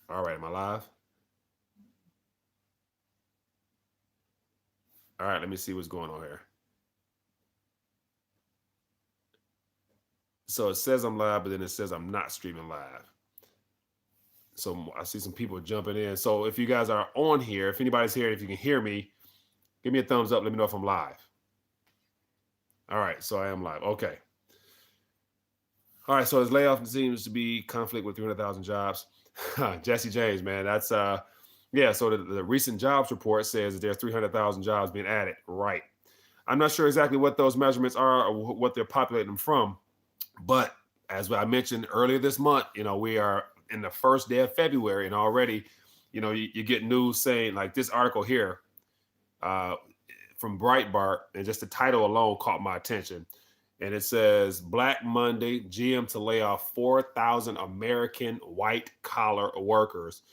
All right, am I live? All right, let me see what's going on here. So it says I'm live, but then it says I'm not streaming live. So I see some people jumping in. So if you guys are on here, if anybody's here, if you can hear me, give me a thumbs up. Let me know if I'm live. All right, so I am live. Okay. All right, so his layoff seems to be conflict with 300,000 jobs. Jesse James, man, that's yeah. So the recent jobs report says that there's 300,000 jobs being added. Right. I'm not sure exactly what those measurements are or what they're populating them from, but as I mentioned earlier this month, we are in the first day of February, and already, you get news saying like this article here uh, from Breitbart, and just the title alone caught my attention. And it says Black Monday, GM to lay off 4,000 American white collar workers.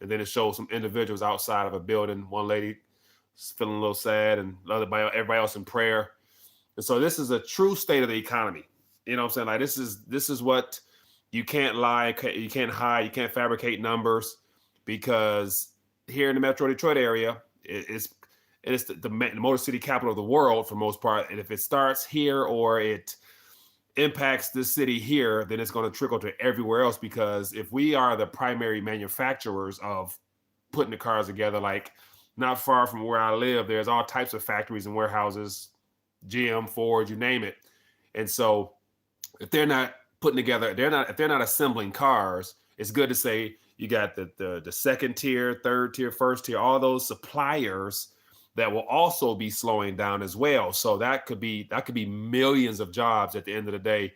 And then it shows some individuals outside of a building. One lady feeling a little sad, and everybody else in prayer. And so this is a true state of the economy. You know what I'm saying? Like this is what you can't lie, you can't hide, you can't fabricate numbers, because here in the Metro Detroit area, it's the motor city capital of the world for most part. And if it starts here or it impacts this city here, then it's going to trickle to everywhere else. Because if we are the primary manufacturers of putting the cars together, like not far from where I live, there's all types of factories and warehouses, GM, Ford, you name it. And so if they're not putting together, if they're not assembling cars, it's good to say you got the second tier, third tier, first tier, all those suppliers that will also be slowing down as well. So that could be millions of jobs at the end of the day,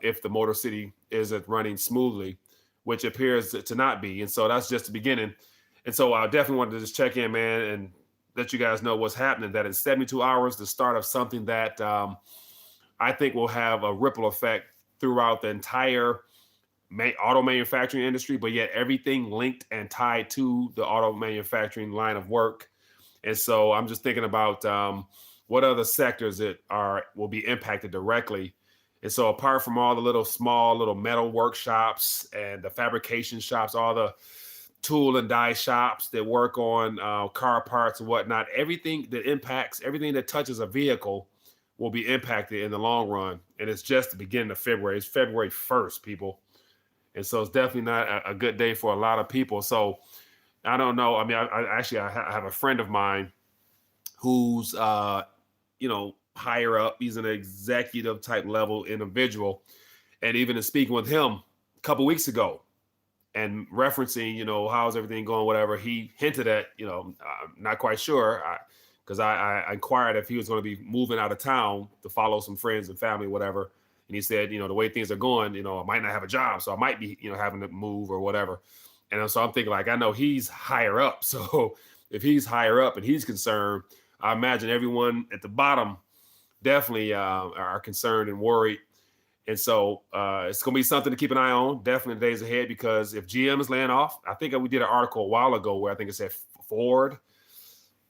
if the Motor City isn't running smoothly, which appears to not be. And so that's just the beginning. And so I definitely wanted to just check in, man, and let you guys know what's happening. That in 72 hours, the start of something that I think will have a ripple effect throughout the entire auto manufacturing industry, but yet everything linked and tied to the auto manufacturing line of work. And so I'm just thinking about what other sectors that will be impacted directly. And so apart from all the small little metal workshops and the fabrication shops, all the tool and die shops that work on car parts and whatnot, everything that touches a vehicle will be impacted in the long run. And it's just the beginning of February. It's February 1st, people. And so it's definitely not a good day for a lot of people. So I don't know. I mean, I have a friend of mine who's, higher up. He's an executive type level individual. And even in speaking with him a couple weeks ago and referencing, how's everything going, whatever, he hinted at, I'm not quite sure, because I inquired if he was going to be moving out of town to follow some friends and family, whatever. And he said, the way things are going, I might not have a job. So I might be, having to move or whatever. And so I'm thinking, like, I know he's higher up. So if he's higher up and he's concerned, I imagine everyone at the bottom definitely are concerned and worried. And so it's going to be something to keep an eye on, definitely in the days ahead, because if GM is laying off, I think we did an article a while ago where I think it said Ford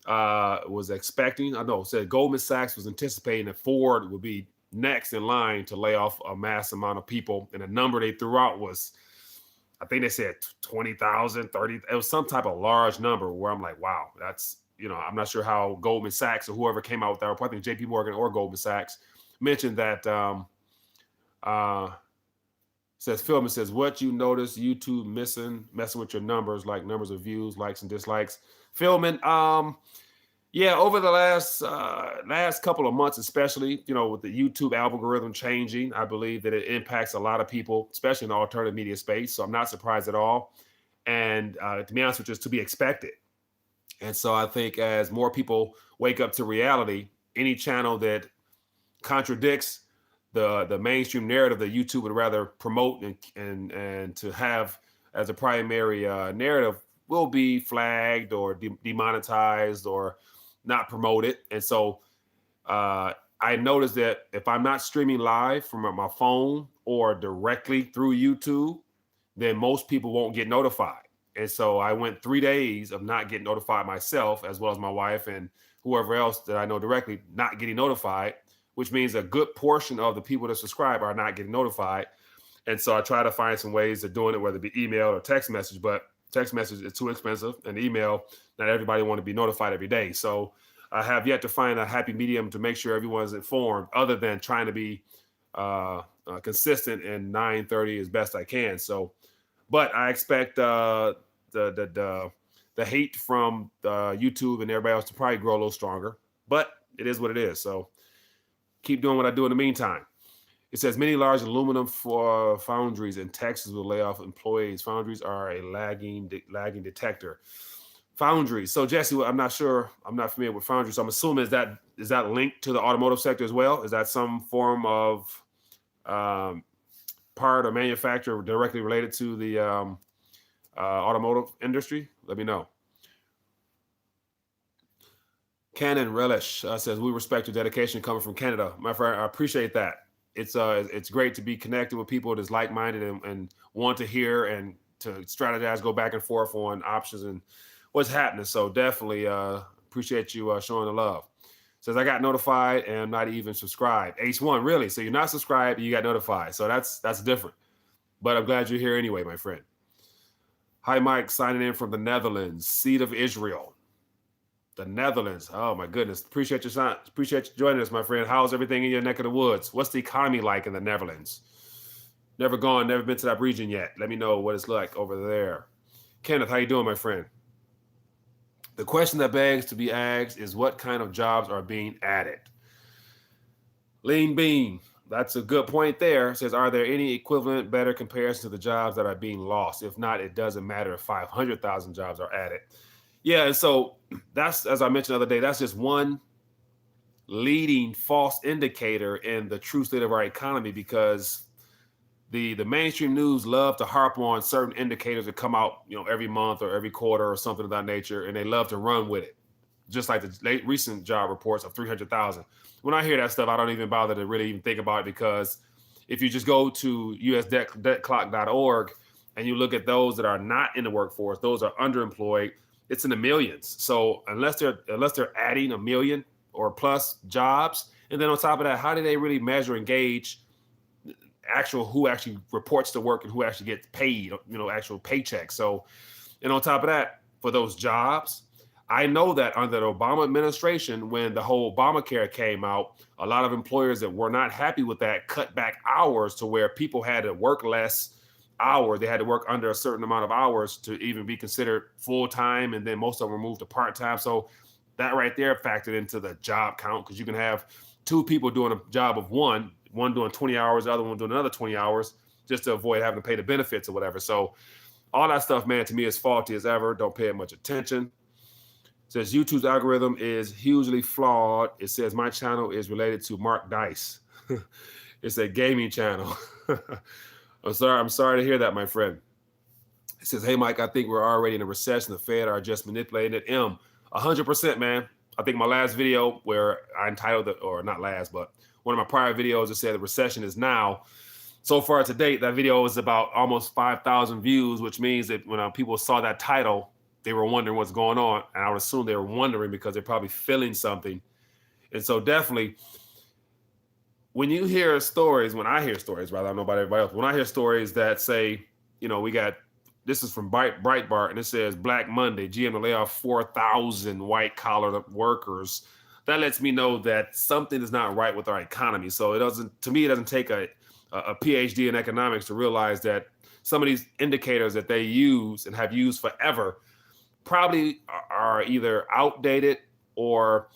was expecting, it said Goldman Sachs was anticipating that Ford would be next in line to lay off a mass amount of people. And the number they threw out was, I think they said 20,000, 30. It was some type of large number where I'm like, wow, that's, I'm not sure how Goldman Sachs or whoever came out with that report, I think JP Morgan or Goldman Sachs mentioned that. Says Philman says, what you notice YouTube messing with your numbers, like numbers of views, likes and dislikes. Philman, yeah, over the last couple of months, especially, with the YouTube algorithm changing, I believe that it impacts a lot of people, especially in the alternative media space. So I'm not surprised at all. And to be honest with you, it's to be expected. And so I think as more people wake up to reality, any channel that contradicts the mainstream narrative that YouTube would rather promote and to have as a primary narrative will be flagged or demonetized or not promoted. And so I noticed that if I'm not streaming live from my phone or directly through YouTube, then most people won't get notified. And so I went 3 days of not getting notified myself, as well as my wife and whoever else that I know directly not getting notified, which means a good portion of the people that subscribe are not getting notified. And so I try to find some ways of doing it, whether it be email or text message, but text message is too expensive, and email, not everybody want to be notified every day. So I have yet to find a happy medium to make sure everyone's informed, other than trying to be consistent in 9:30 as best I can. So, but I expect the hate from YouTube and everybody else to probably grow a little stronger, but it is what it is. So keep doing what I do in the meantime. It says many large aluminum foundries in Texas will lay off employees. Foundries are a lagging detector. Foundries. So Jesse, I'm not sure. I'm not familiar with foundries. So I'm assuming is that linked to the automotive sector as well? Is that some form of part or manufacturer directly related to the automotive industry? Let me know. Canon Relish says, we respect your dedication coming from Canada. My friend, I appreciate that. It's great to be connected with people that's like-minded and want to hear and to strategize, go back and forth on options and what's happening. So definitely appreciate you showing the love. Says, I got notified and I'm not even subscribed. H1, really? So you're not subscribed and you got notified. So that's different. But I'm glad you're here anyway, my friend. Hi, Mike, signing in from the Netherlands, seat of Israel. The Netherlands. Oh my goodness. Appreciate you joining us, my friend. How's everything in your neck of the woods? What's the economy like in the Netherlands? Never been to that region yet. Let me know what it's like over there. Kenneth, how you doing, my friend? The question that begs to be asked is, what kind of jobs are being added? Lean Bean, that's a good point there. It says, are there any equivalent, better comparison to the jobs that are being lost? If not, it doesn't matter if 500,000 jobs are added. Yeah, and so that's, as I mentioned the other day, that's just one leading false indicator in the true state of our economy, because the mainstream news love to harp on certain indicators that come out, every month or every quarter or something of that nature, and they love to run with it. Just like the recent job reports of 300,000. When I hear that stuff, I don't even bother to really even think about it, because if you just go to usdebtclock.org and you look at those that are not in the workforce, those are underemployed, it's in the millions. So unless they're adding a million or plus jobs, and then on top of that, how do they really measure and gauge who actually reports to work and who actually gets paid, actual paychecks? So, and on top of that, for those jobs, I know that under the Obama administration, when the whole Obamacare came out, a lot of employers that were not happy with that cut back hours to where people had to work less hours. They had to work under a certain amount of hours to even be considered full-time, and then most of them were moved to part-time. So that right there factored into the job count, because you can have two people doing a job of one doing 20 hours, the other one doing another 20 hours, just to avoid having to pay the benefits or whatever. So all that stuff, man, to me is faulty as ever. Don't pay it much attention. It says YouTube's algorithm is hugely flawed. It says my channel is related to Mark Dice. It's a gaming channel. I'm sorry to hear that, my friend. It says, hey, Mike, I think we're already in a recession. The Fed are just manipulating it. 100%, man. I think my last video where I entitled it, or not last, but one of my prior videos that said the recession is now. So far to date, that video is about almost 5,000 views, which means that when people saw that title, they were wondering what's going on. And I would assume they were wondering because they're probably feeling something. And so definitely, when I hear stories, I don't know about everybody else, when I hear stories that say, this is from Breitbart, and it says Black Monday, GM to lay off 4,000 white collar workers, that lets me know that something is not right with our economy. So it doesn't take a PhD in economics to realize that some of these indicators that they use and have used forever probably are either outdated or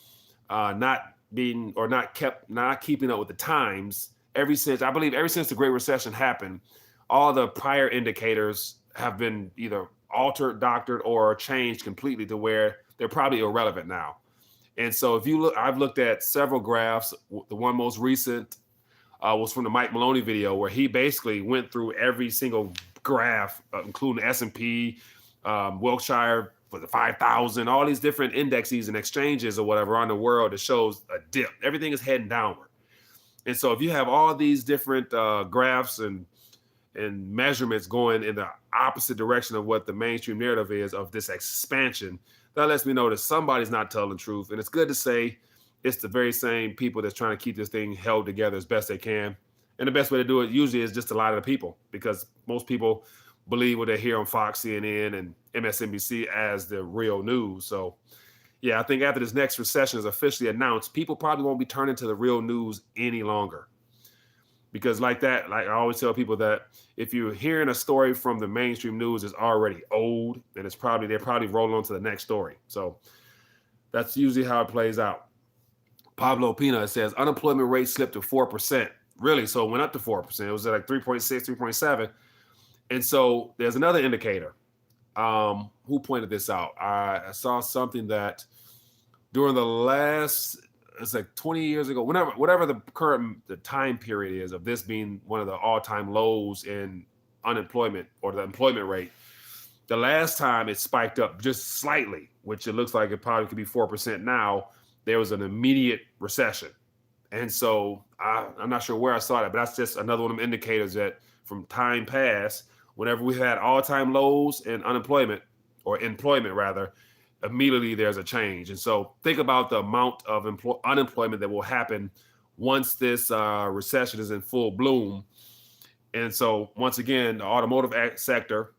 not keeping up with the times. Ever since the Great Recession happened, all the prior indicators have been either altered, doctored, or changed completely to where they're probably irrelevant now. And so if you look, I've looked at several graphs. The one most recent was from the Mike Maloney video, where he basically went through every single graph, including S&P, Wilshire for the 5,000, all these different indexes and exchanges or whatever around the world that shows a dip. Everything is heading downward. And so if you have all these different graphs and measurements going in the opposite direction of what the mainstream narrative is of this expansion, that lets me know that somebody's not telling the truth. And it's good to say it's the very same people that's trying to keep this thing held together as best they can. And the best way to do it usually is just to lie to the people, because most people believe what they hear on Fox, CNN, and MSNBC as the real news. So, yeah, I think after this next recession is officially announced, people probably won't be turning to the real news any longer. Because like I always tell people that if you're hearing a story from the mainstream news is already old, then they're probably rolling on to the next story. So that's usually how it plays out. Pablo Pina says unemployment rate slipped to 4%. Really? So it went up to 4%. It was at like 3.6, 3.7. And so there's another indicator. Who pointed this out? I saw something that during the last, it's like 20 years ago, whatever the time period is of this being one of the all-time lows in unemployment or the employment rate, the last time it spiked up just slightly, which it looks like it probably could be 4% now, there was an immediate recession. And so I'm not sure where I saw that, but that's just another one of them indicators that from time past, whenever we had all-time lows in unemployment, or employment rather, immediately there's a change. And so think about the amount of unemployment that will happen once this recession is in full bloom. And so once again, the automotive sector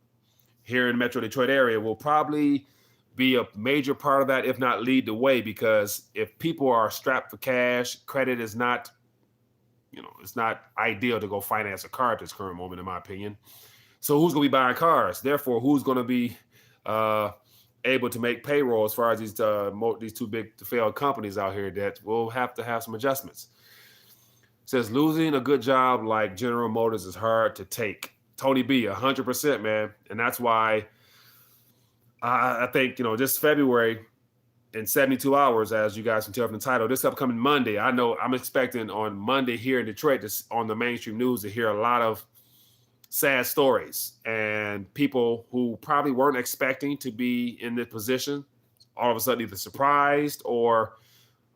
here in Metro Detroit area will probably be a major part of that, if not lead the way, because if people are strapped for cash, credit is not, it's not ideal to go finance a car at this current moment, in my opinion. So who's going to be buying cars? Therefore, who's going to be able to make payroll as far as these two big failed companies out here that will have to have some adjustments? It says losing a good job like General Motors is hard to take. Tony B, 100%, man. And that's why I think, this February in 72 hours, as you guys can tell from the title, this upcoming Monday, I know I'm expecting on Monday here in Detroit, on the mainstream news, to hear a lot of sad stories and people who probably weren't expecting to be in this position, all of a sudden either surprised or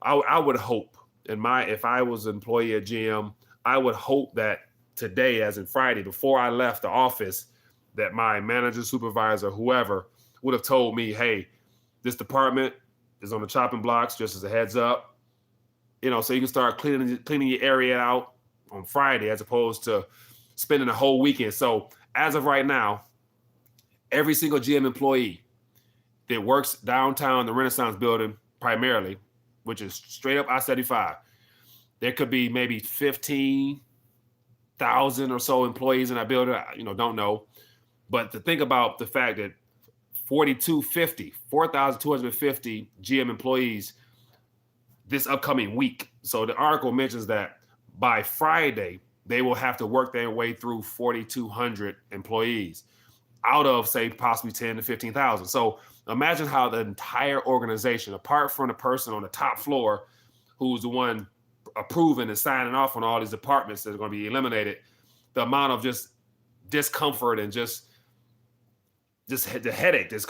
I would hope if I was an employee at GM, I would hope that today, as in Friday, before I left the office, that my manager, supervisor, whoever would have told me, hey, this department is on the chopping blocks, just as a heads up, so you can start cleaning your area out on Friday as opposed to spending a whole weekend. So as of right now, every single GM employee that works downtown, the Renaissance building primarily, which is straight up I-75, there could be maybe 15,000 or so employees in that building. Don't know. But to think about the fact that 4,250 GM employees this upcoming week. So the article mentions that by Friday, they will have to work their way through 4,200 employees out of, say, possibly 10 to 15,000. So imagine how the entire organization, apart from the person on the top floor who's the one approving and signing off on all these departments that are going to be eliminated, the amount of just discomfort and just the headache that's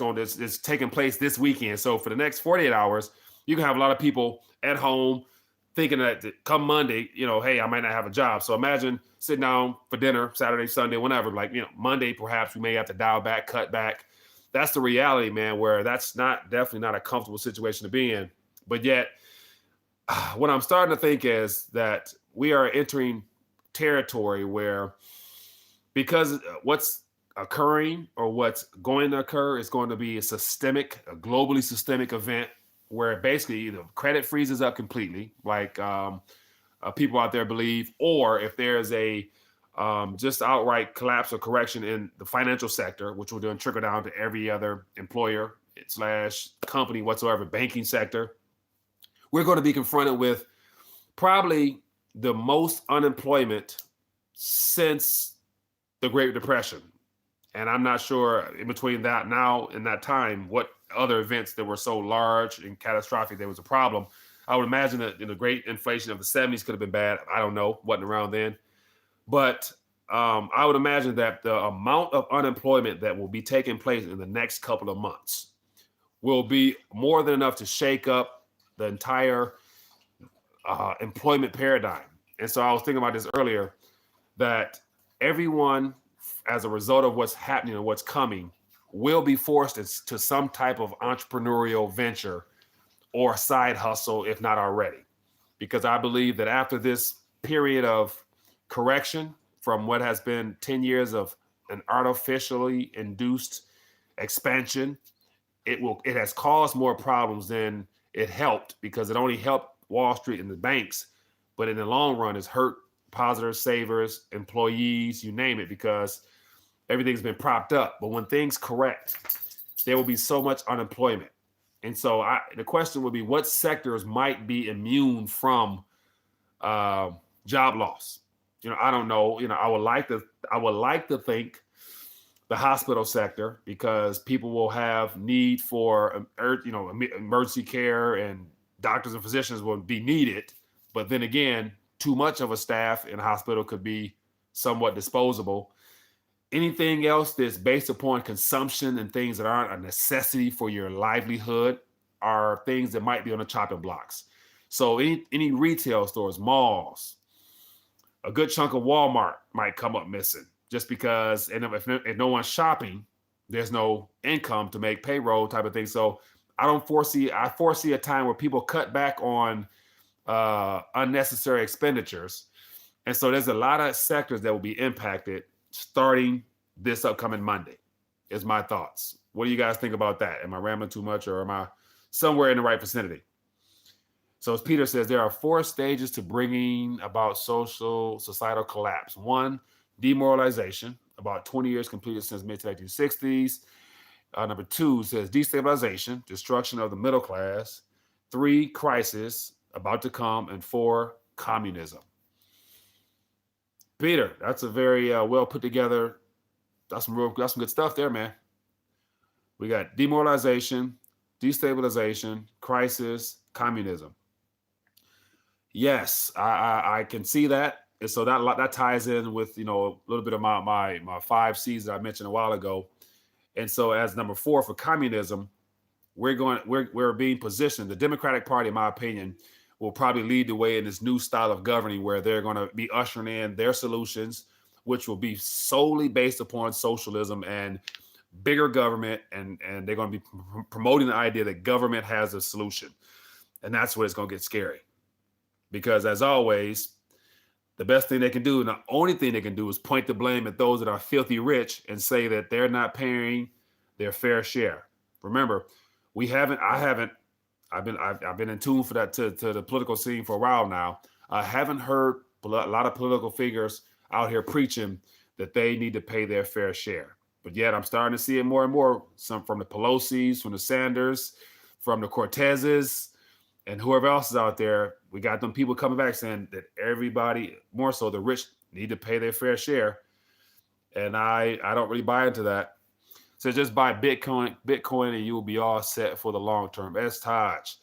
taking place this weekend. So for the next 48 hours, you can have a lot of people at home thinking that come Monday, hey, I might not have a job. So imagine sitting down for dinner, Saturday, Sunday, whenever, Monday, perhaps we may have to dial back, cut back. That's the reality, man, where that's definitely not a comfortable situation to be in. But yet, what I'm starting to think is that we are entering territory where, because what's occurring or what's going to occur is going to be a globally systemic event where basically either credit freezes up completely, like people out there believe, or if there's a just outright collapse or correction in the financial sector, which will then trickle down to every other employer / company whatsoever, banking sector, we're going to be confronted with probably the most unemployment since the Great Depression. And I'm not sure in between that now and that time, what other events that were so large and catastrophic there was a problem. I would imagine that the great inflation of the 70s could have been bad. I don't know, wasn't around then. But I would imagine that the amount of unemployment that will be taking place in the next couple of months will be more than enough to shake up the entire employment paradigm. And so I was thinking about this earlier, that everyone, as a result of what's happening and what's coming, will be forced to some type of entrepreneurial venture or side hustle, if not already. Because I believe that after this period of correction from what has been 10 years of an artificially induced expansion. It has caused more problems than it helped, because it only helped Wall Street and the banks, but in the long run it's hurt depositors, savers, employees, you name it, because everything's been propped up. But when things correct, there will be so much unemployment. And so the question would be, what sectors might be immune from job loss? I don't know. I would like to think the hospital sector, because people will have need for emergency care, and doctors and physicians will be needed. But then again, too much of a staff in a hospital could be somewhat disposable. Anything else that's based upon consumption and things that aren't a necessity for your livelihood are things that might be on the chopping blocks. So any retail stores, malls, a good chunk of Walmart might come up missing, just because, and if no one's shopping, there's no income to make payroll type of thing. So I foresee a time where people cut back on unnecessary expenditures. And so there's a lot of sectors that will be impacted starting this upcoming Monday, is my thoughts. What do you guys think about that? Am I rambling too much, or am I somewhere in the right vicinity? So as Peter says, there are 4 stages to bringing about societal collapse. 1, demoralization, about 20 years completed since mid-1960s. Number 2 says destabilization, destruction of the middle class. 3, crisis, about to come. And 4, communism. Peter, that's a very well put together. That's some good stuff there, man. We got demoralization, destabilization, crisis, communism. Yes, I can see that. And so that ties in with, a little bit of my 5 C's that I mentioned a while ago. And so as number 4 for communism, we're being positioned. The Democratic Party, in my opinion, will probably lead the way in this new style of governing, where they're going to be ushering in their solutions, which will be solely based upon socialism and bigger government. And they're going to be promoting the idea that government has a solution. And that's where it's going to get scary. Because as always, the best thing they can do, and the only thing they can do, is point the blame at those that are filthy rich and say that they're not paying their fair share. Remember, I've been in tune for that to the political scene for a while now. I haven't heard a lot of political figures out here preaching that they need to pay their fair share. But yet I'm starting to see it more and more, some from the Pelosi's, from the Sanders, from the Cortezes, and whoever else is out there. We got them people coming back saying that everybody, more so the rich, need to pay their fair share. And I don't really buy into that. So just buy Bitcoin and you will be all set for the long term. S. Taj.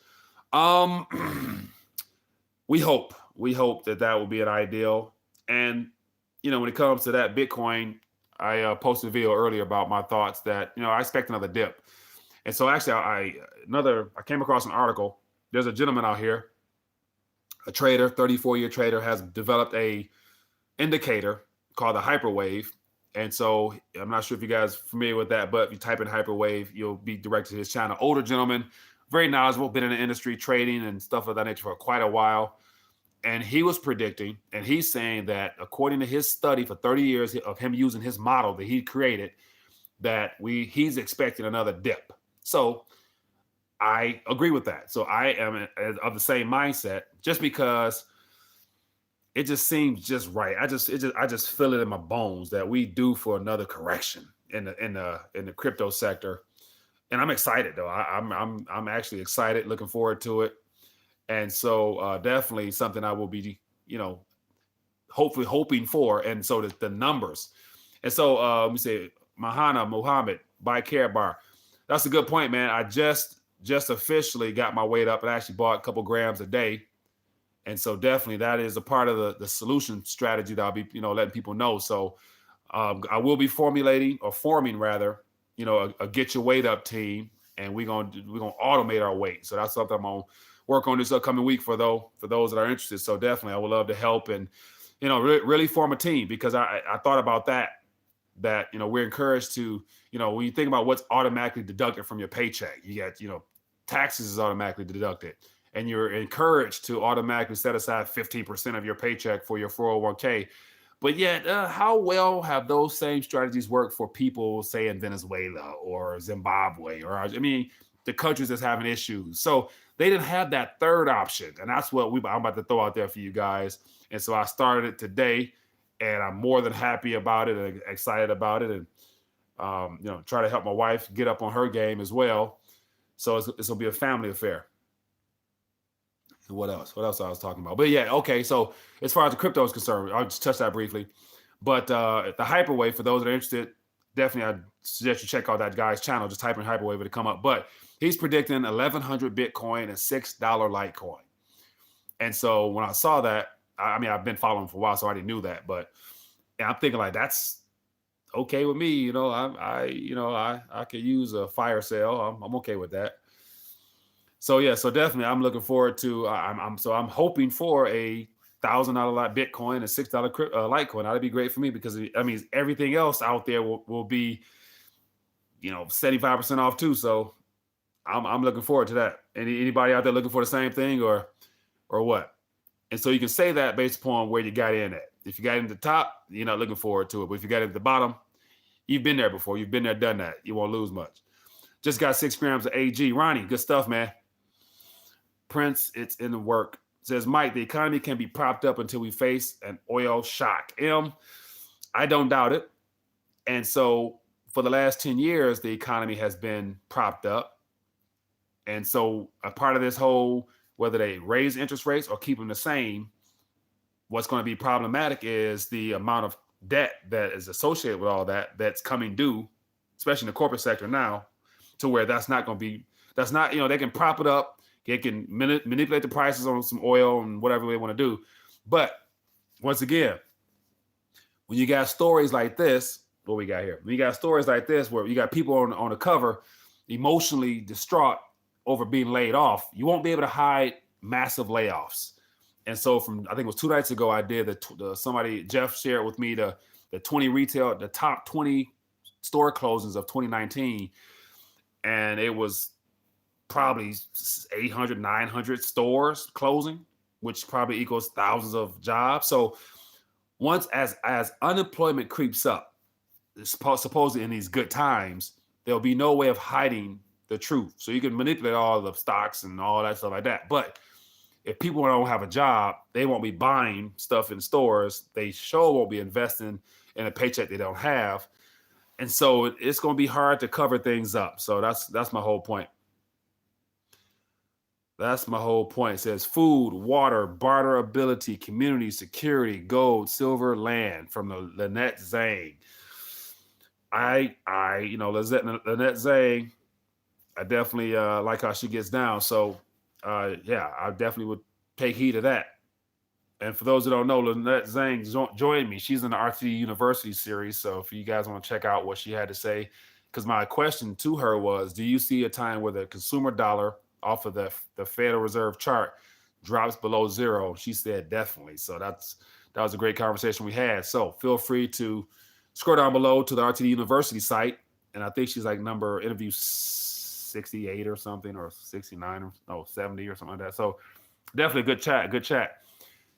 We hope that will be an ideal. And, when it comes to that Bitcoin, I posted a video earlier about my thoughts that, I expect another dip. And so actually I came across an article. There's a gentleman out here, a trader, 34-year trader, has developed a indicator called the hyperwave. And so I'm not sure if you guys are familiar with that, but if you type in hyperwave, you'll be directed to his channel. Older gentleman, very knowledgeable, been in the industry trading and stuff of that nature for quite a while. And he was predicting, and he's saying that according to his study for 30 years of him using his model that he created, that he's expecting another dip. So I agree with that. So I am of the same mindset, just because it just seems just right. I just feel it in my bones that we due for another correction in the crypto sector, and I'm excited though. I'm actually excited, looking forward to it, and so definitely something I will be hopefully hoping for. And so the numbers, and so let me say Muhammad buy Care Bar. That's a good point, man. I just officially got my weight up and actually bought a couple grams a day. And so definitely that is a part of the solution strategy that I'll be, letting people know. So I will be forming a get your weight up team, and we're gonna automate our weight. So that's something I'm gonna work on this upcoming week for those that are interested. So definitely I would love to help and really form a team, because I thought about that we're encouraged to, when you think about what's automatically deducted from your paycheck, you got taxes is automatically deducted. And you're encouraged to automatically set aside 15% of your paycheck for your 401k. But yet, how well have those same strategies worked for people, say in Venezuela or Zimbabwe, or I mean, the countries that's having issues? So they didn't have that third option, and that's what I'm about to throw out there for you guys. And so I started it today, and I'm more than happy about it and excited about it, and try to help my wife get up on her game as well. So it's gonna be a family affair. What else? What else I was talking about? But yeah, okay. So as far as the crypto is concerned, I'll just touch that briefly. But the hyperwave, for those that are interested, definitely I suggest you check out that guy's channel. Just type in hyperwave to come up. But he's predicting 1,100 Bitcoin and $6 Litecoin. And so when I saw that, I mean, I've been following for a while, so I already knew that. But I'm thinking like that's okay with me. I could use a fire sale. I'm okay with that. So yeah, so definitely, I'm looking forward to. I'm hoping for a $1,000 Bitcoin and $6 Litecoin. That'd be great for me because that means everything else out there will be, 75% off too. So I'm looking forward to that. Anybody out there looking for the same thing or what? And so you can say that based upon where you got in at. If you got in the top, you're not looking forward to it. But if you got in at the bottom, you've been there before. You've been there, done that. You won't lose much. Just got 6 grams of AG. Ronnie, good stuff, man. Prince, it's in the work. Says Mike, the economy can be propped up until we face an oil shock. I don't doubt it. And so for the last 10 years, the economy has been propped up. And so a part of this whole, whether they raise interest rates or keep them the same, what's going to be problematic is the amount of debt that is associated with all that that's coming due, especially in the corporate sector now, to where they can prop it up. They can manipulate the prices on some oil and whatever they want to do. But once again, when you got stories like this, what we got here, when you got stories like this where you got people on the cover emotionally distraught over being laid off, you won't be able to hide massive layoffs. And so I think it was 2 nights ago, I did Jeff shared with me the top 20 store closings of 2019. And it was probably 800, 900 stores closing, which probably equals thousands of jobs. So once as unemployment creeps up, supposedly in these good times, there'll be no way of hiding the truth. So you can manipulate all the stocks and all that stuff like that. But if people don't have a job, they won't be buying stuff in stores. They sure won't be investing in a paycheck they don't have. And so it's going to be hard to cover things up. So that's my whole point. That's my whole point. It says food, water, barterability, community, security, gold, silver, land, from the Lynette Zhang. Lynette Zhang, I definitely like how she gets down. So I definitely would take heed of that. And for those who don't know, Lynette Zhang joined me. She's in the RTD University series. So if you guys want to check out what she had to say, because my question to her was, do you see a time where the consumer dollar off of the Federal Reserve chart drops below zero? She said definitely. So that was a great conversation we had. So feel free to scroll down below to the RTD University site. And I think she's like interview 68 or something, or 69 or 70 or something like that. So definitely good chat.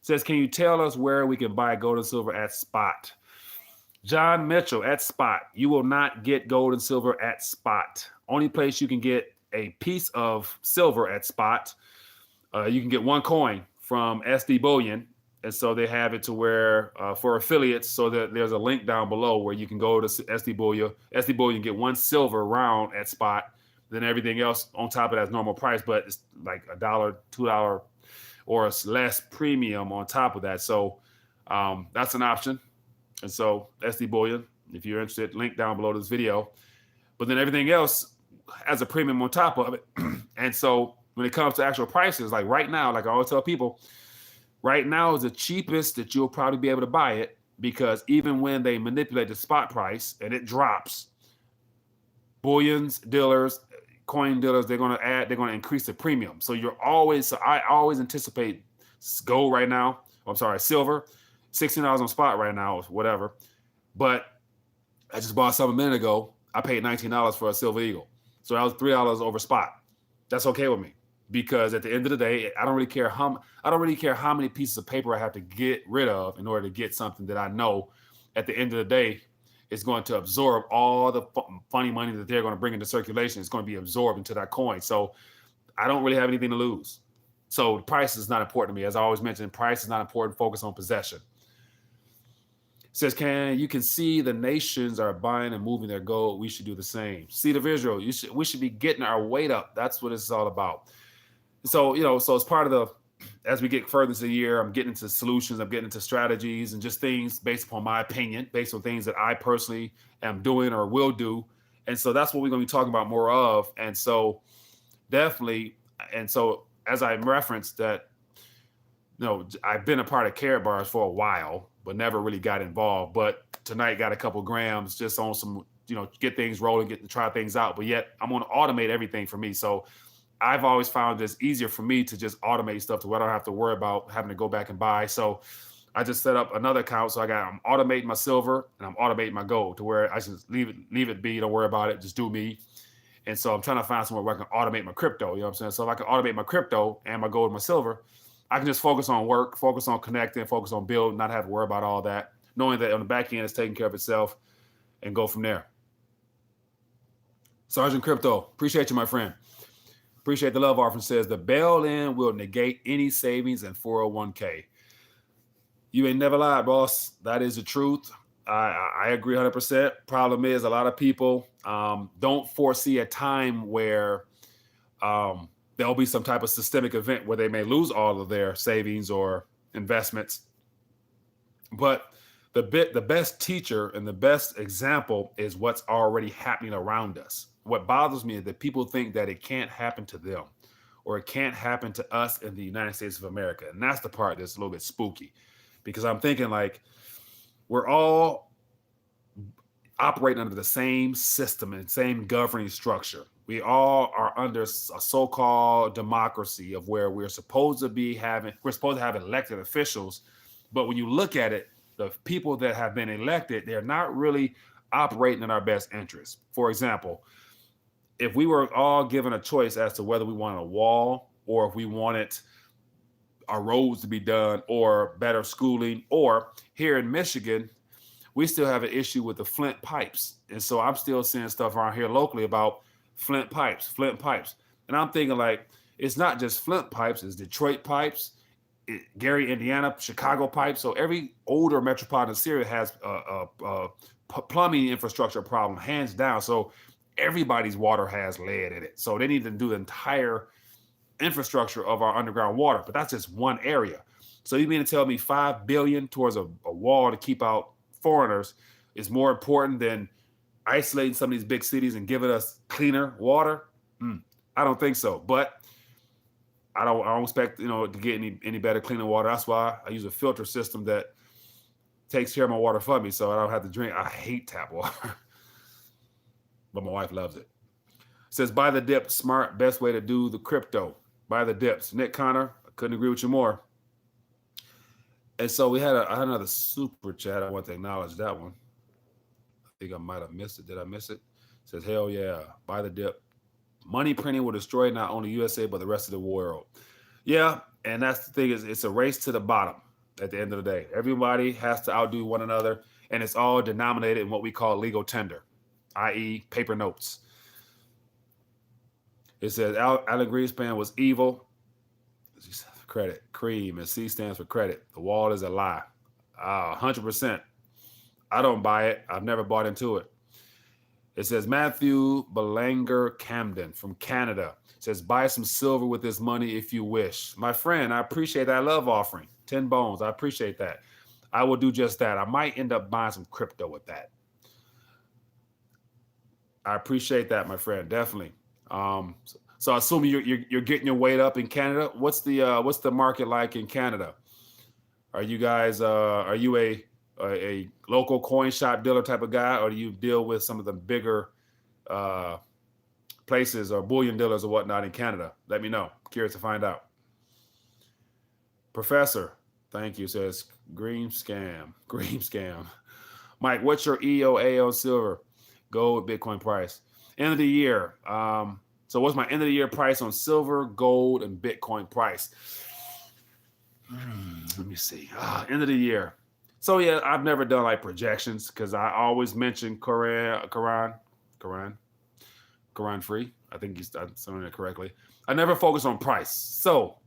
Says, can you tell us where we can buy gold and silver at spot? John Mitchell, at spot. You will not get gold and silver at spot. Only place you can get a piece of silver at spot, you can get one coin from SD Bullion. And so they have it to where for affiliates, so that there's a link down below where you can go to SD Bullion, get one silver round at spot, then everything else on top of that is normal price, but it's like $1, $2 or less premium on top of that. So that's an option. And so SD Bullion, if you're interested, link down below this video. But then everything else has a premium on top of it. And so when it comes to actual prices, like right now, like I always tell people, right now is the cheapest that you'll probably be able to buy it, because even when they manipulate the spot price and it drops, bullions dealers, coin dealers, they're going to increase the premium. So I always anticipate gold right now, silver, $16 on spot right now, or whatever. But I just bought some a minute ago. I paid $19 for a Silver Eagle. So that was $3 over spot. That's okay with me. because at the end of the day, I don't really care how many pieces of paper I have to get rid of in order to get something that I know at the end of the day is going to absorb all the funny money that they're going to bring into circulation. It's going to be absorbed into that coin. So I don't really have anything to lose. So the price is not important to me. As I always mention, price is not important. Focus on possession. It says, you can see the nations are buying and moving their gold. We should do the same. See the visual. We should be getting our weight up. That's what it's all about. So, so as part of as we get further into the year, I'm getting into solutions, I'm getting into strategies and just things based upon my opinion, based on things that I personally am doing or will do. And so that's what we're going to be talking about more of. And so definitely, and so as I referenced that, I've been a part of Carrot Bars for a while, but never really got involved. But tonight got a couple grams just on some, get things rolling, get to try things out. But yet I'm going to automate everything for me. So I've always found it's easier for me to just automate stuff to where I don't have to worry about having to go back and buy. So I just set up another account. So I'm automating my silver and I'm automating my gold to where I just leave it be. Don't worry about it. Just do me. And so I'm trying to find somewhere where I can automate my crypto. You know what I'm saying? So if I can automate my crypto and my gold and my silver, I can just focus on work, focus on connecting, focus on building, not have to worry about all that, knowing that on the back end it's taking care of itself and go from there. Sergeant Crypto, appreciate you, my friend. Appreciate the love offering. Says the bail-in will negate any savings in 401k. You ain't never lied, boss. That is the truth. I agree 100%. Problem is a lot of people don't foresee a time where there'll be some type of systemic event where they may lose all of their savings or investments. But the best teacher and the best example is what's already happening around us. What bothers me is that people think that it can't happen to them or it can't happen to us in the United States of America. And that's the part that's a little bit spooky, because I'm thinking like we're all operating under the same system and same governing structure. We all are under a so-called democracy of where we're supposed to have elected officials. But when you look at it, the people that have been elected, they're not really operating in our best interest. For example, if we were all given a choice as to whether we wanted a wall or if we wanted our roads to be done or better schooling, or here in Michigan, we still have an issue with the Flint pipes. And so I'm still seeing stuff around here locally about Flint pipes. And I'm thinking like, it's not just Flint pipes, it's Detroit pipes, Gary, Indiana, Chicago pipes. So every older metropolitan area has a plumbing infrastructure problem, hands down. So everybody's water has lead in it. So they need to do the entire infrastructure of our underground water, but that's just one area. So you mean to tell me $5 billion towards a wall to keep out foreigners is more important than isolating some of these big cities and giving us cleaner water? I don't think so. But I don't expect to get any better cleaner water. That's why I use a filter system that takes care of my water for me, so I don't have to drink. I hate tap water, but my wife loves it. Says buy the dip, smart, best way to do the crypto. Buy the dips. Nick Connor, I couldn't agree with you more. And so I had another super chat. I want to acknowledge that one. I think I might have missed it. Did I miss it? Says, hell yeah, buy the dip. Money printing will destroy not only USA, but the rest of the world. Yeah, and that's the thing, is it's a race to the bottom at the end of the day. Everybody has to outdo one another, and it's all denominated in what we call legal tender, i.e. paper notes. It says Alan Greenspan was evil. Credit, cream, and C stands for credit. The wall is a lie. 100%. I don't buy it. I've never bought into it. It says Matthew Belanger Camden from Canada. It says buy some silver with this money if you wish. My friend, I appreciate that love offering. 10 bones. I appreciate that. I will do just that. I might end up buying some crypto with that. I appreciate that, my friend. Definitely. So assuming you're getting your weight up in Canada, what's the market like in Canada? Are you guys are you a local coin shop dealer type of guy, or do you deal with some of the bigger places or bullion dealers or whatnot in Canada? Let me know. Curious to find out. Professor, thank you, says green scam. Mike, what's your EOA on silver, gold, Bitcoin price? End of the year. So what's my end of the year price on silver, gold, and Bitcoin price? Let me see. End of the year. So yeah, I've never done like projections because I always mention Quran free. I think I'm saying it correctly. I never focus on price. So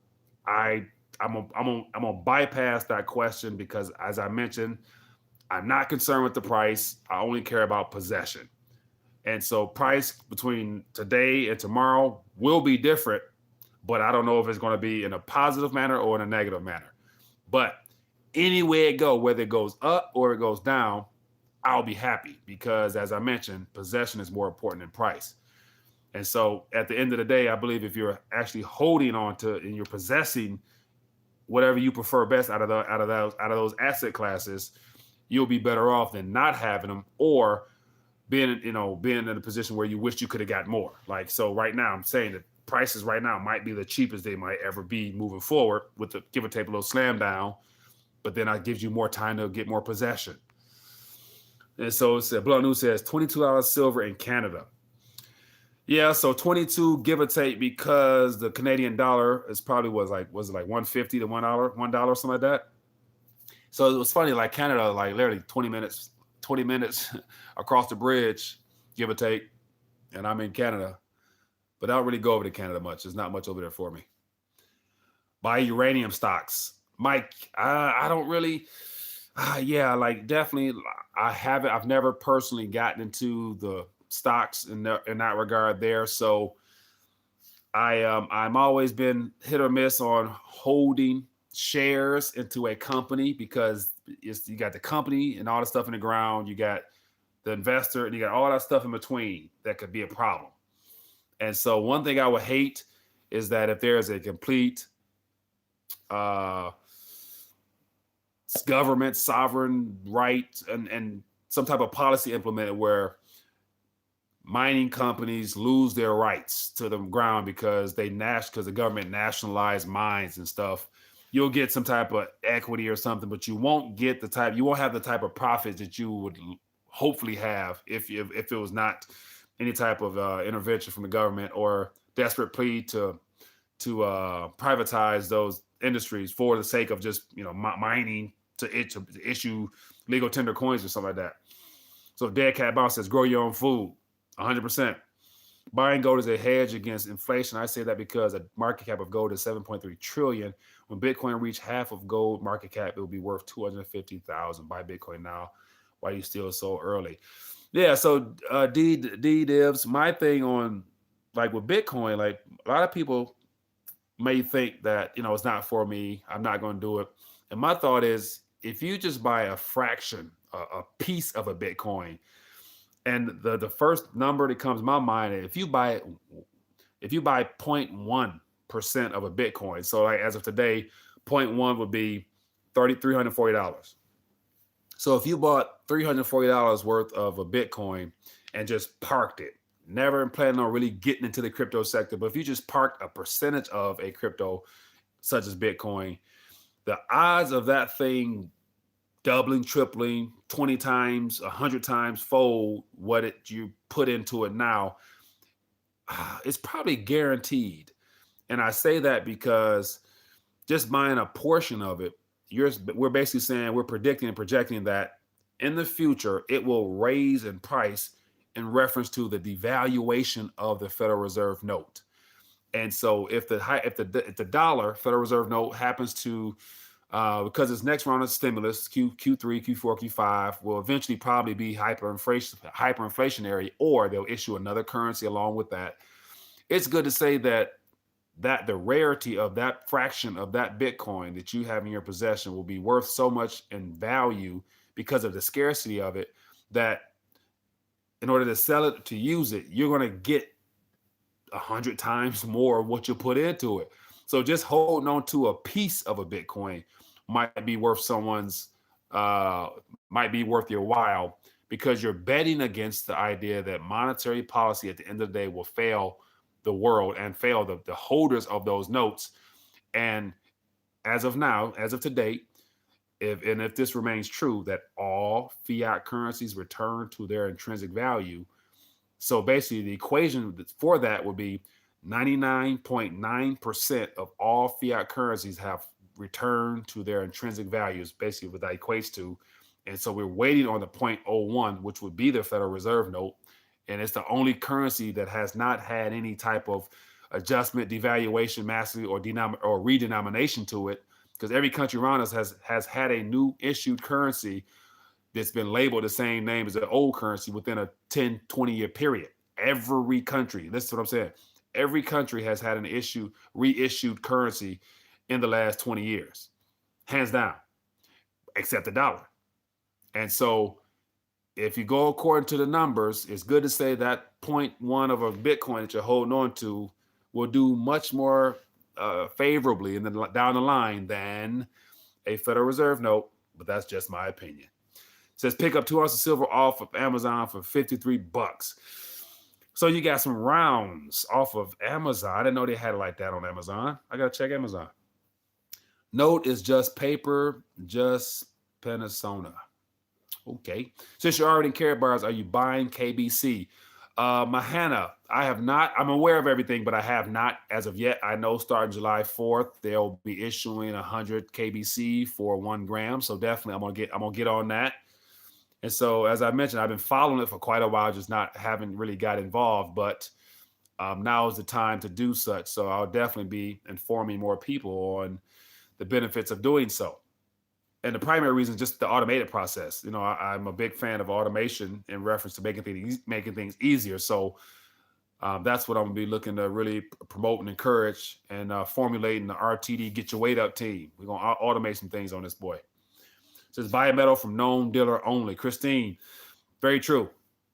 I'm gonna bypass that question because, as I mentioned, I'm not concerned with the price. I only care about possession. And so price between today and tomorrow will be different, but I don't know if it's going to be in a positive manner or in a negative manner. But any way it goes, whether it goes up or it goes down, I'll be happy because, as I mentioned, possession is more important than price. And so at the end of the day, I believe if you're actually holding on to and you're possessing whatever you prefer best out of those asset classes, you'll be better off than not having them or being in a position where you wish you could have got more. Like, so right now I'm saying that prices right now might be the cheapest they might ever be moving forward with the give or take a little slam down, but then it gives you more time to get more possession. And so it said, Blood News says $22 silver in Canada. Yeah, so 22 give or take because the Canadian dollar is probably was it like 150 to $1, something like that. So it was funny, like Canada, like literally 20 minutes across the bridge, give or take, and I'm in Canada. But I don't really go over to Canada much. There's not much over there for me. Buy uranium stocks. Mike, I don't really, yeah, like definitely I haven't, I've never personally gotten into the stocks in that regard there. So I'm always been hit or miss on holding shares into a company because you got the company and all the stuff in the ground, you got the investor, and you got all that stuff in between that could be a problem. And so one thing I would hate is that if there's a complete government sovereign right and some type of policy implemented where mining companies lose their rights to the ground because the government nationalized mines and stuff, you'll get some type of equity or something, but you won't have the type of profits that you would hopefully have if it was not any type of intervention from the government or desperate plea to privatize those industries for the sake of just mining to issue legal tender coins or something like that. So Dead Cat Bounce says grow your own food, 100%. Buying gold is a hedge against inflation. I say that because a market cap of gold is 7.3 trillion. When Bitcoin reach half of gold market cap, it will be worth 250,000. Buy Bitcoin now. Why are you still so early? Yeah, so D Divs, my thing on like with Bitcoin, like a lot of people may think that it's not for me. I'm not going to do it. And my thought is, if you just buy a fraction, a piece of a Bitcoin, and the first number that comes to my mind, if you buy 0.1% of a Bitcoin, so like as of today, 0.1 would be $340. So if you bought $340 worth of a Bitcoin and just parked it, never planning on really getting into the crypto sector, but if you just parked a percentage of a crypto such as Bitcoin, the odds of that thing doubling, tripling, 20 times, 100 times fold what you put into it now, it's probably guaranteed. And I say that because just buying a portion of it, we're basically saying we're predicting and projecting that in the future it will raise in price in reference to the devaluation of the Federal Reserve note. And so if the dollar Federal Reserve note happens to because its next round of stimulus, Q3, Q4, Q5, will eventually probably be hyperinflationary, or they'll issue another currency along with that. It's good to say that the rarity of that fraction of that Bitcoin that you have in your possession will be worth so much in value because of the scarcity of it, that in order to sell it, to use it, you're going to get 100 times more of what you put into it. So just holding on to a piece of a Bitcoin might be worth might be worth your while, because you're betting against the idea that monetary policy at the end of the day will fail the world and fail the holders of those notes. And as of now, as of today, if this remains true, that all fiat currencies return to their intrinsic value, So basically, the equation for that would be 99.9% of all fiat currencies have returned to their intrinsic values, basically what that equates to. And so we're waiting on the 0.01, which would be the Federal Reserve note. And it's the only currency that has not had any type of adjustment, devaluation, massively, or redenomination to it, because every country around us has had a new issued currency that's been labeled the same name as the old currency within a 10, 20-year period. Every country, listen to what I'm saying. Every country has had an reissued currency in the last 20 years, hands down, except the dollar. And so if you go according to the numbers, it's good to say that 0.1 of a Bitcoin that you're holding on to will do much more favorably down the line than a Federal Reserve note, but that's just my opinion. It says pick up 2 ounces of silver off of Amazon for $53. So you got some rounds off of Amazon. I didn't know they had it like that on Amazon. I got to check Amazon. Note is just paper, just Panasonic. Okay. Since you're already in Karatbars, are you buying KBC? Mahana, I have not. I'm aware of everything, but I have not as of yet. I know starting July 4th, they'll be issuing 100 KBC for 1 gram. So definitely I'm gonna get on that. And so, as I mentioned, I've been following it for quite a while, just haven't really got involved, but now is the time to do such. So I'll definitely be informing more people on the benefits of doing so. And the primary reason is just the automated process. You know, I'm a big fan of automation in reference to making things easier. So that's what I'm gonna be looking to really promote and encourage, and formulating the RTD Get Your Weight Up team. We're gonna automate some things on this boy. It says buy a metal from known dealer only. Christine, very true.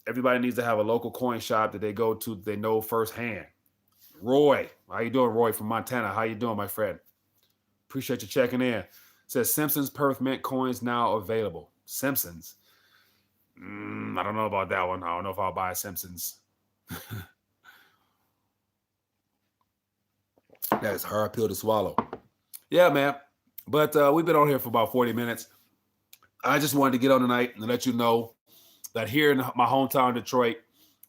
Everybody needs to have a local coin shop that they go to, they know firsthand. Roy, how you doing, Roy from Montana? How you doing, my friend? Appreciate you checking in. It says Simpsons Perth Mint coins now available. Simpsons. I don't know about that one. I don't know if I'll buy Simpsons. That is a hard pill to swallow. Yeah, man. But we've been on here for about 40 minutes. I just wanted to get on tonight and let you know that here in my hometown, Detroit,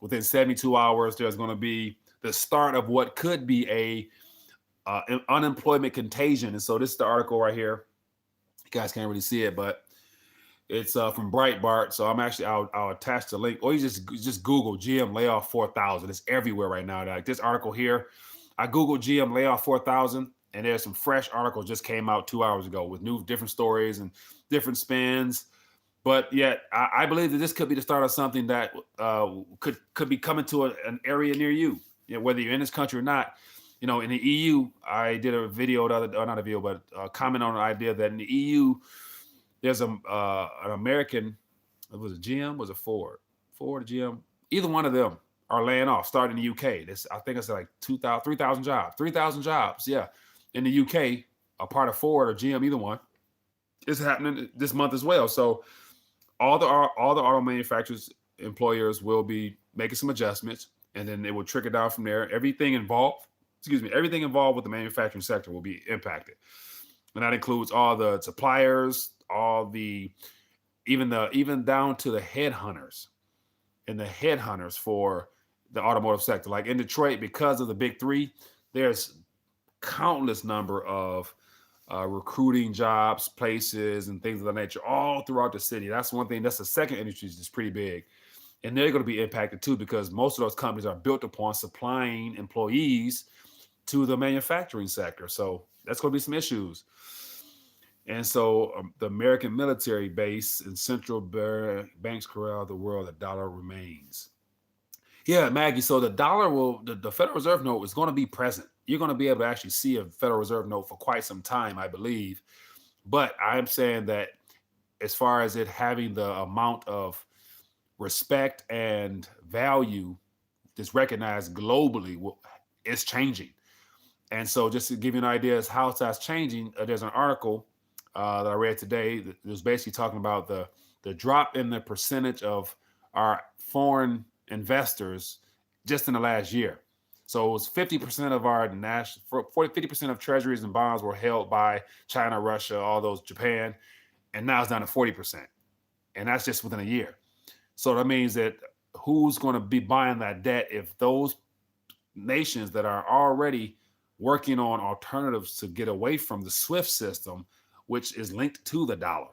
within 72 hours, there's going to be the start of what could be an unemployment contagion. And so this is the article right here. You guys can't really see it, but it's from Breitbart. So I'll attach the link, or you just Google GM layoff 4,000. It's everywhere right now. Like this article here, I Googled GM layoff 4,000, and there's some fresh articles just came out 2 hours ago with different stories and different spins. But yet, I believe that this could be the start of something that could be coming to an area near you. You know, whether you're in this country or not. You know, in the EU, I did a video, not a video, but a comment on the idea that in the EU, there's an American, was it GM, was it Ford, GM, either one of them are laying off, starting in the UK. I think it's like 3,000 jobs, yeah, in the UK, a part of Ford or GM, either one. It's happening this month as well. So all the auto manufacturers, employers will be making some adjustments, and then it will trickle down from there. Everything involved with the manufacturing sector will be impacted. And that includes all the suppliers, even down to the headhunters and the headhunters for the automotive sector. Like in Detroit, because of the big three, there's countless number of recruiting jobs, places, and things of that nature all throughout the city. That's one thing. That's the second industry that's pretty big. And they're going to be impacted too, because most of those companies are built upon supplying employees to the manufacturing sector. So that's going to be some issues. And so the American military base and central banks corral the world, the dollar remains. Yeah, Maggie. So the dollar the Federal Reserve note is going to be present. You're going to be able to actually see a Federal Reserve note for quite some time, I believe. But I'm saying that as far as it having the amount of respect and value that's recognized globally, it's changing. And so just to give you an idea as how that's changing, there's an article that I read today that was basically talking about the drop in the percentage of our foreign investors just in the last year. So it was 50% of our 50% of treasuries and bonds were held by China, Russia, all those, Japan, and now it's down to 40%. And that's just within a year. So that means that who's going to be buying that debt if those nations that are already working on alternatives to get away from the SWIFT system, which is linked to the dollar.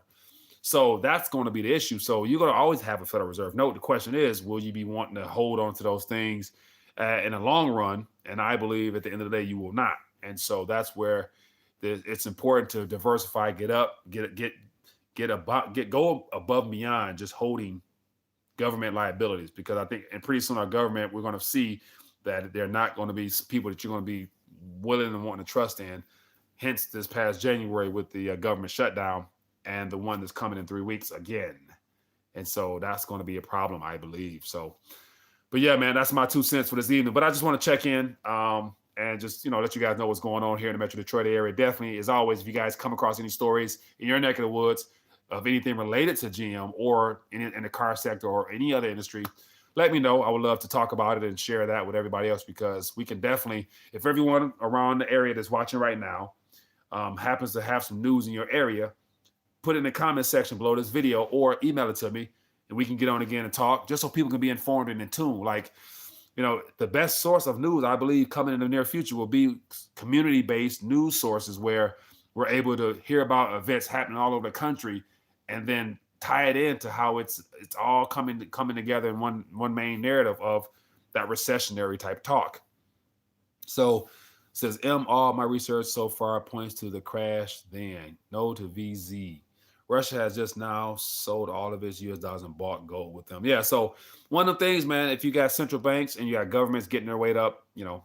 So that's going to be the issue. So you're going to always have a Federal Reserve note. The question is, will you be wanting to hold on to those things in the long run? And I believe at the end of the day, you will not. And so that's where it's important to diversify, go above and beyond just holding government liabilities, because I think, and pretty soon our government, we're going to see that they're not going to be people that you're going to be willing and wanting to trust in. Hence this past January with the government shutdown, and the one that's coming in 3 weeks again. And so that's going to be a problem, I believe. But yeah, man, that's my 2 cents for this evening. But I just want to check in and just, let you guys know what's going on here in the Metro Detroit area. Definitely, as always, if you guys come across any stories in your neck of the woods of anything related to GM or in the car sector or any other industry, let me know. I would love to talk about it and share that with everybody else, because we can definitely, if everyone around the area that's watching right now happens to have some news in your area, put it in the comment section below this video or email it to me, and we can get on again and talk, just so people can be informed and in tune. Like, the best source of news, I believe, coming in the near future will be community-based news sources where we're able to hear about events happening all over the country and then tie it into how it's all coming together in one main narrative of that recessionary type talk. So it says, all my research so far points to the crash then. No to VZ. Russia has just now sold all of its US dollars and bought gold with them. Yeah, so one of the things, man, if you got central banks and you got governments getting their weight up, the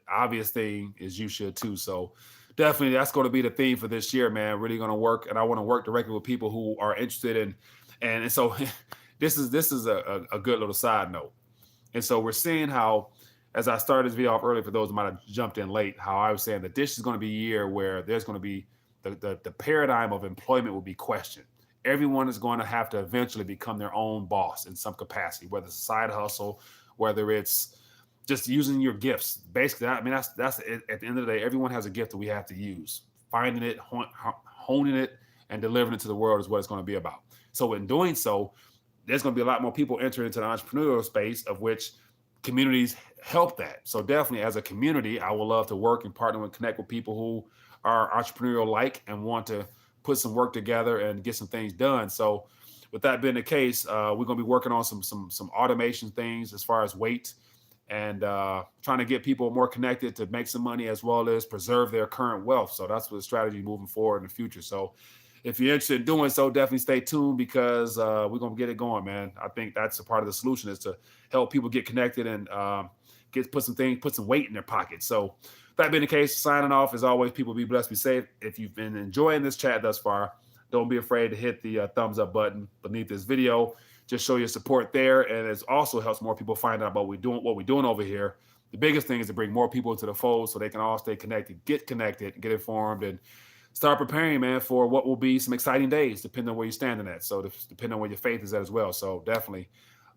obvious thing is you should too. So definitely that's going to be the theme for this year, man. Really going to work, and I want to work directly with people who are interested in, and so this is a good little side note. And so we're seeing how, as I started this video off earlier, for those who might have jumped in late, how I was saying that this is going to be a year where there's going to be the paradigm of employment will be questioned. Everyone is going to have to eventually become their own boss in some capacity, whether it's a side hustle, whether it's just using your gifts. Basically, that's it. At the end of the day, everyone has a gift that we have to use. Finding it, honing it, and delivering it to the world is what it's going to be about. So in doing so, there's going to be a lot more people entering into the entrepreneurial space, of which communities help that. So definitely, as a community, I would love to work and partner and connect with people who are entrepreneurial-like and want to put some work together and get some things done. So with that being the case, we're going to be working on some automation things as far as weight, and trying to get people more connected to make some money as well as preserve their current wealth. So that's what the strategy moving forward in the future. So if you're interested in doing so, definitely stay tuned, because we're going to get it going, man. I think that's a part of the solution, is to help people get connected and put some weight in their pockets. So that being the case, signing off, as always, people be blessed, be safe. If you've been enjoying this chat thus far, don't be afraid to hit the thumbs up button beneath this video. Just show your support there, and it also helps more people find out about what we're doing over here. The biggest thing is to bring more people into the fold so they can all stay connected, get informed, and start preparing, man, for what will be some exciting days, depending on where you're standing at. So depending on where your faith is at as well. So definitely,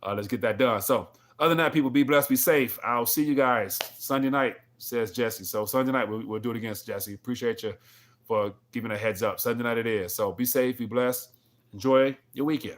let's get that done. So other than that, people, be blessed, be safe. I'll see you guys Sunday night, says Jesse. So Sunday night, we'll do it again, Jesse. Appreciate you for giving a heads up. Sunday night it is. So be safe, be blessed. Enjoy your weekend.